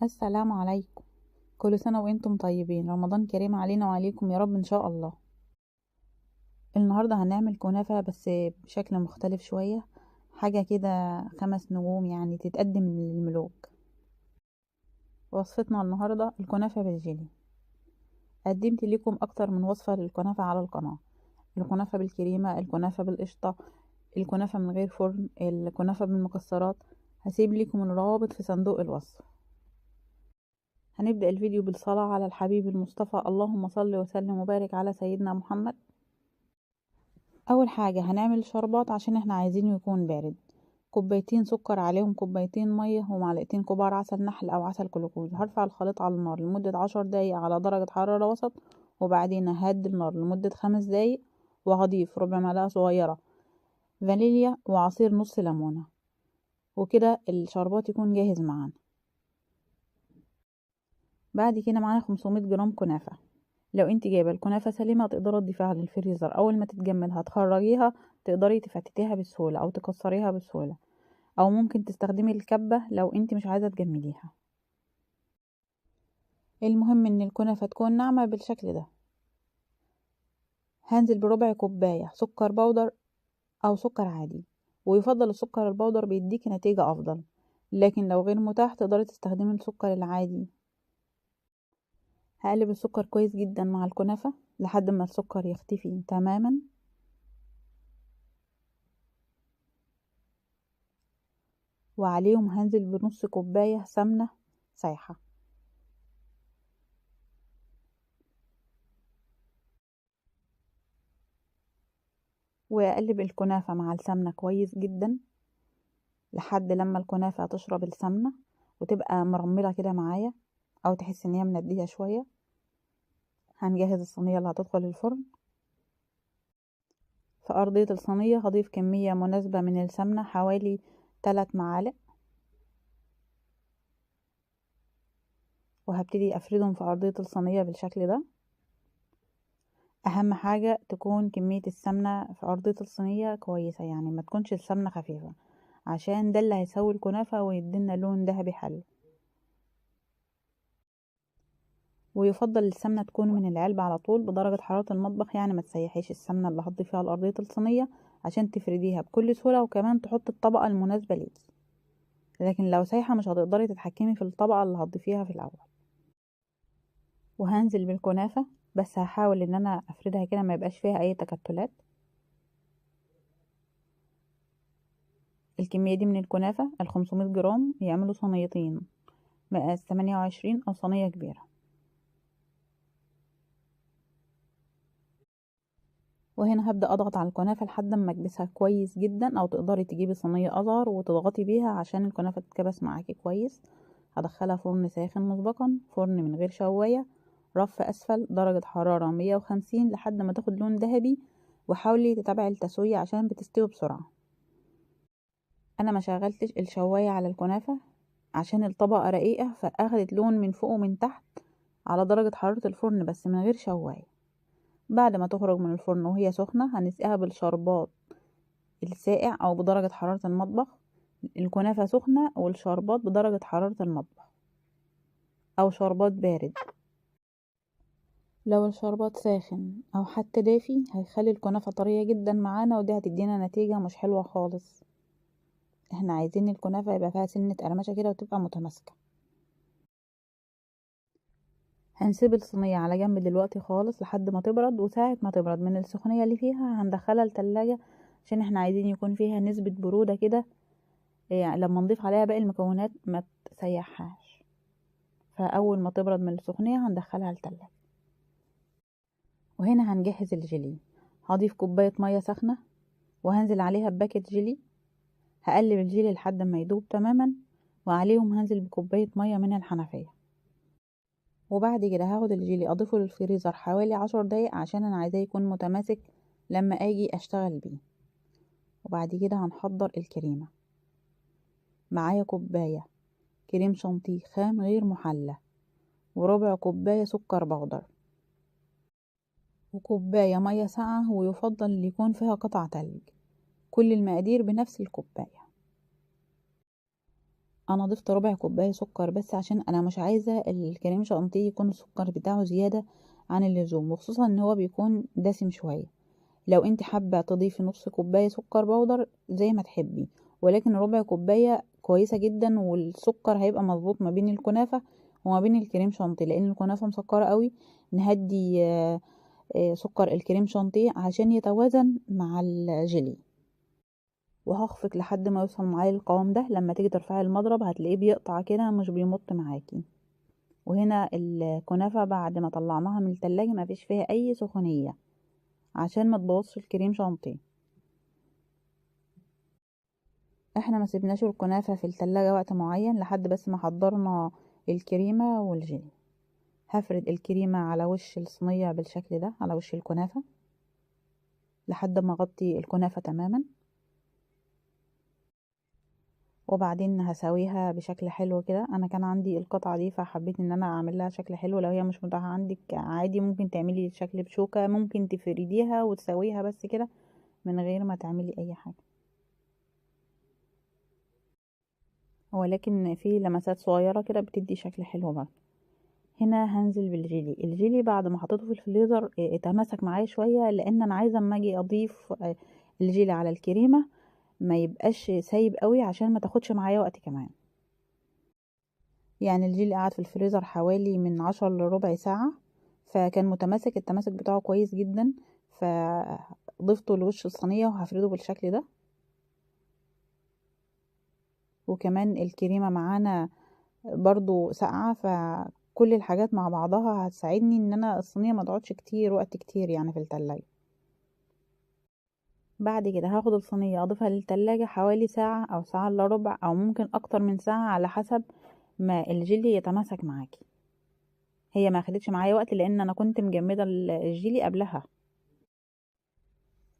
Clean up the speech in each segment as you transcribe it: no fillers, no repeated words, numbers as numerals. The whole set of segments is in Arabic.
السلام عليكم. كل سنة وانتم طيبين، رمضان كريم علينا وعليكم يا رب ان شاء الله. النهاردة هنعمل كنافة بس بشكل مختلف شوية، حاجة كده 5 نجوم يعني تتقدم للملوك. وصفتنا النهاردة الكنافة بالجيلي. قدمت لكم اكتر من وصفة للكنافة على القناة: الكنافة بالكريمة، الكنافة بالقشطة، الكنافة من غير فرن، الكنافة بالمكسرات. هسيب لكم الروابط في صندوق الوصف. هنبدأ الفيديو بالصلاة على الحبيب المصطفى، اللهم صل وسلم وبارك على سيدنا محمد. اول حاجة هنعمل شربات عشان احنا عايزينه يكون بارد. كوبايتين سكر، عليهم كوبايتين مية، ومعلقتين كبار عسل نحل او عسل جلوكوز. هرفع الخليط على النار لمدة 10 دقايق على درجة حرارة وسط، وبعدين ههدي النار لمدة 5 دقايق، وهضيف ربع معلقة صغيرة فانيليا وعصير نص ليمونة، وكده الشربات يكون جاهز معانا. بعد كده معانا 500 جرام كنافة. لو انت جايبه الكنافه سليمه تقدري تضيفيها للفريزر، اول ما تتجمد هتخرجيها، تقدري تفتتيها بسهوله او تكسريها بسهوله، او ممكن تستخدمي الكبه لو انت مش عايزه تجمديها. المهم ان الكنافه تكون ناعمه بالشكل ده. هنزل بربع كوبايه سكر بودر او سكر عادي، ويفضل السكر البودر بيديكي نتيجه افضل، لكن لو غير متاح تقدري تستخدمي السكر العادي. هقلب السكر كويس جدا مع الكنافه لحد ما السكر يختفي تماما، وعليهم هنزل بنص كوباية سمنة سايحة. وأقلب الكنافة مع السمنة كويس جدا لحد لما الكنافة تشرب السمنة وتبقى مرملة كده معايا، أو تحس إن هي مندية شوية. هنجهز الصينية اللي هتدخل الفرن. في أرضية الصينية هضيف كمية مناسبة من السمنة، حوالي 3 معالق، وهبتدي أفردهم في أرضية الصينية بالشكل ده. أهم حاجة تكون كمية السمنة في أرضية الصينية كويسة، يعني ما تكونش السمنة خفيفة، عشان ده اللي هيسوي الكنافة ويدينا لون ذهبي حلو. ويفضل السمنة تكون من العلبة على طول بدرجة حرارة المطبخ، يعني ما تسيحيش السمنة اللي هتضيفيها على أرضية الصينية عشان تفرديها بكل سهولة، وكمان تحط الطبقة المناسبة ليكي. لكن لو سايحة مش هتقدري تتحكمي في الطبقة اللي هتضيفيها في الأول. وهنزل بالكنافة، بس هحاول ان انا افردها كده ما يبقاش فيها اي تكتلات. الكمية دي من الكنافة 500 جرام يعملوا صينيتين مقاس 28 او صينية كبيرة. وهنا هبدأ اضغط على الكنافة لحد ما اكبسها كويس جدا، او تقدري تجيبي صينية اصغر وتضغطي بيها عشان الكنافة تتكبس معاكي كويس. هدخلها فرن ساخن مسبقا، فرن من غير شواية، رف اسفل، درجة حرارة 150 لحد ما تاخد لون ذهبي. وحاولي تتابعي التسوية عشان بتستوي بسرعة. انا ما شغلتش الشواية على الكنافة عشان الطبقة رقيقة، فاخدت لون من فوق ومن تحت على درجة حرارة الفرن بس من غير شواية. بعد ما تخرج من الفرن وهي سخنة هنسقيها بالشربات الساقع او بدرجة حرارة المطبخ. الكنافة سخنة والشربات بدرجة حرارة المطبخ، او شربات بارد. لو الشربات ساخن او حتى دافي هيخلي الكنافة طرية جدا معانا، ودي هتدينا نتيجة مش حلوة خالص. احنا عايزين الكنافة يبقى فيها سنة قرمشة كده وتبقى متماسكة. هنسيب الصينية على جنب دلوقتي خالص لحد ما تبرد، وساعة ما تبرد من السخونية اللي فيها هندخلها التلاجة، عشان احنا عايزين يكون فيها نسبة برودة كده، يعني لما نضيف عليها باقي المكونات ما تسيحهاش. فأول ما تبرد من السخونية هندخلها التلاجة. وهنا هنجهز الجيلي. هضيف كوباية مية سخنة وهنزل عليها بباكت جيلي. هقلب الجيلي لحد ما يدوب تماما، وعليهم هنزل بكوباية مية من الحنفية. وبعد كده هاخد الجيلي اضيفه للفريزر حوالي 10 دقايق عشان انا عايزاه يكون متماسك لما اجي اشتغل بيه. وبعد كده هنحضر الكريمة. معايا كوباية كريم شانتيه خام غير محلى، وربع كوباية سكر بودر، وكوباية مية ساقعة، ويفضل اللي يكون فيها قطع تلج. كل المقادير بنفس الكوباية. انا ضفت ربع كوبايه سكر بس عشان انا مش عايزه الكريم شانتيه يكون السكر بتاعه زياده عن اللزوم، وخصوصا ان هو بيكون دسم شويه. لو انت حابه تضيفي نص كوبايه سكر بودر زي ما تحبي، ولكن ربع كوبايه كويسه جدا، والسكر هيبقى مظبوط ما بين الكنافه وما بين الكريم شانتيه، لان الكنافه مسكره قوي. نهدي سكر الكريم شانتيه عشان يتوازن مع الجيلي. وهخفق لحد ما يوصل معايا القوام ده. لما تيجي ترفعي المضرب هتلاقيه بيقطع كده، مش بيمط معاكي. وهنا الكنافه بعد ما طلعناها من التلاجة ما فيش فيها اي سخونيه عشان ما تبوظش الكريم شانتيه. احنا ما سيبناش الكنافه في التلاجة وقت معين لحد بس ما حضرنا الكريمه والجيلي. هفرد الكريمه على وش الصينيه بالشكل ده، على وش الكنافه، لحد ما اغطي الكنافه تماما. وبعدين هسويها بشكل حلو كده. انا كان عندي القطعه دي فحبيت ان انا اعمل لها شكل حلو. لو هي مش متاحه عندك عادي ممكن تعملي شكل بشوكه، ممكن تفرديها وتسويها بس كده من غير ما تعملي اي حاجه، ولكن في لمسات صغيره كده بتدي شكل حلو برضه. هنا هنزل بالجيلي. الجيلي بعد ما حطيته في الفريزر اتمسك معايا شويه، لان انا عايزه اما اجي اضيف الجيلي على الكريمه ما يبقاش سايب قوي عشان ما تاخدش معايا وقت كمان. يعني الجيلي قعد في الفريزر حوالي من 10 لربع ساعة، فكان متماسك، التماسك بتاعه كويس جدا. فضفته لوش الصينية وهفرده بالشكل ده. وكمان الكريمة معانا برضو ساقعة، فكل الحاجات مع بعضها هتساعدني ان انا الصينية ما تقعدش كتير وقت كتير يعني في التلاجة. بعد كده هاخد الصينية اضيفها للتلاجة حوالي ساعة او ساعة الا ربع، او ممكن اكتر من ساعة على حسب ما الجيلي يتماسك معاكي. هي ما خدتش معايا وقت لان انا كنت مجمده الجيلي قبلها.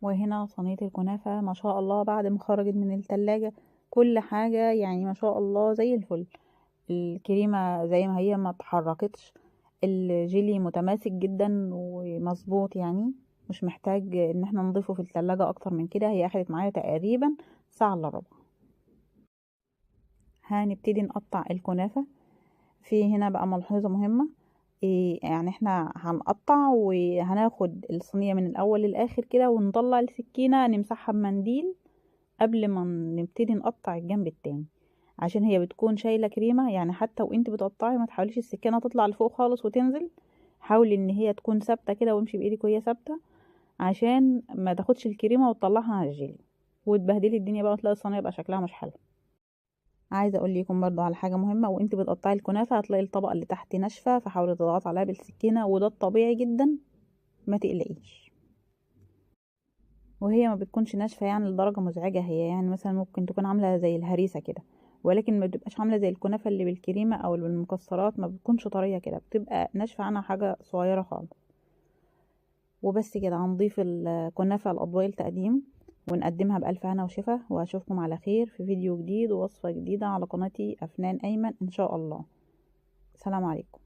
وهنا صينيه الكنافه ما شاء الله بعد ما خرجت من التلاجة كل حاجه يعني ما شاء الله زي الفل. الكريمه زي ما هي ما اتحركتش، الجيلي متماسك جدا ومظبوط، يعني مش محتاج ان احنا نضيفه في التلاجة اكتر من كده. هي اخدت معايا تقريبا ساعه الا ربع. هنبتدي نقطع الكنافه. في هنا بقى ملحوظه مهمه، يعني احنا هنقطع وهناخد الصينية من الاول للاخر كده ونطلع السكينة نمسحها بمنديل قبل ما نبتدي نقطع الجنب التاني، عشان هي بتكون شايلة كريمة. يعني حتى وانت بتقطعي ما تحاوليش السكينة تطلع لفوق خالص وتنزل، حاولي ان هي تكون ثابتة كده، وامشي بايدك وهي ثابتة عشان ما تاخدش الكريمة وتطلعها على الجيلي وتبهدلي الدنيا بقى وتلاقي الصينية بقى شكلها مش حلو. عايزه اقول لكم برضو على حاجه مهمه، وانت بتقطعي الكنافه هتلاقي الطبقه اللي تحت ناشفه، فحاولي تضغطي عليها بالسكينه، وده الطبيعي جدا، ما تقلقيش. وهي ما بتكونش ناشفه يعني لدرجه مزعجه، هي يعني مثلا ممكن تكون عامله زي الهريسه كده، ولكن ما بتبقاش عامله زي الكنافه اللي بالكريمه او اللي بالمكسرات، ما بتكونش طريه كده، بتبقى ناشفه عنها حاجه صغيره خالص. وبس كده هنضيف الكنافه الاطباق التقديم ونقدمها بألف هنا وشفا. واشوفكم على خير في فيديو جديد ووصفه جديده على قناتي أفنان أيمن ان شاء الله. السلام عليكم.